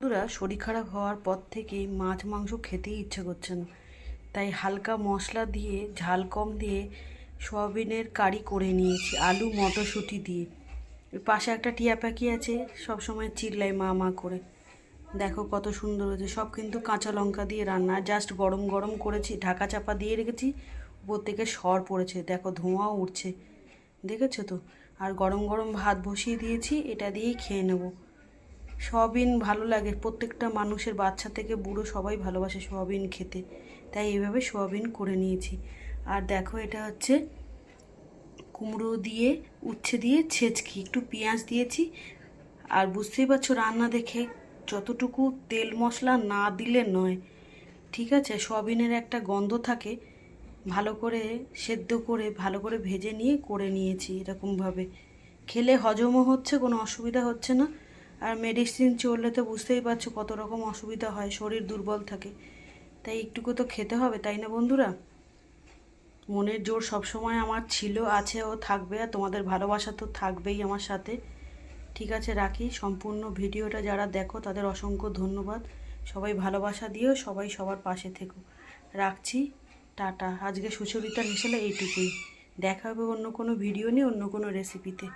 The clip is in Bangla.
বন্ধুরা, শরীর খারাপ হওয়ার পর থেকেই মাছ মাংস খেতেই ইচ্ছে করছে না। তাই হালকা মশলা দিয়ে, ঝাল কম দিয়ে সয়াবিনের কারি করে নিয়েছি আলু মটরশুঁটি দিয়ে। এর পাশে একটা টিয়া পাখি আছে, সব সময় চিল্লাই মা মা করে। দেখো কত সুন্দর হয়েছে। সব কিন্তু কাঁচা লঙ্কা দিয়ে রান্না, জাস্ট গরম গরম করেছি, ঢাকা চাপা দিয়ে রেখেছি। উপর থেকে সর পড়েছে, দেখো ধোঁয়াও উঠছে, দেখেছো তো। আর গরম গরম ভাত বসিয়ে দিয়েছি, এটা দিয়েই খেয়ে নেবো। সয়াবিন ভালো লাগে, প্রত্যেকটা মানুষের, বাচ্চা থেকে বুড়ো সবাই ভালোবাসে সয়াবিন খেতে। তাই এইভাবে সয়াবিন করে নিয়েছি। আর দেখো, এটা হচ্ছে কুমড়ো দিয়ে, উচ্ছে দিয়ে ছেঁচকি, একটু পেঁয়াজ দিয়েছি। আর বুঝতেই পারছো রান্না দেখে, যতটুকু তেল মশলা না দিলে নয়, ঠিক আছে। সয়াবিনের একটা গন্ধ থাকে, ভালো করে সেদ্ধ করে ভালো করে ভেজে নিয়ে করে নিয়েছি এরকমভাবে। খেলে হজমও হচ্ছে, কোনো অসুবিধা হচ্ছে না। আর মেডিসিন চললে তো বুঝতেই পারছো কত রকম অসুবিধা হয়, শরীর দুর্বল থাকে। তাই একটুকু তো খেতে হবে, তাই না বন্ধুরা? মনের জোর সবসময় আমার ছিল, আছে ও থাকবে। আর তোমাদের ভালোবাসা তো থাকবেই আমার সাথে। ঠিক আছে, রাখি। সম্পূর্ণ ভিডিওটা যারা দেখো তাদের অসংখ্য ধন্যবাদ। সবাই ভালোবাসা দিও, সবাই সবার পাশে থেকো। রাখছি, টাটা। আজকে সুচরিতার হিসেবে এইটুকুই। দেখা হবে অন্য কোনো ভিডিও নিয়ে, অন্য কোনো রেসিপিতে।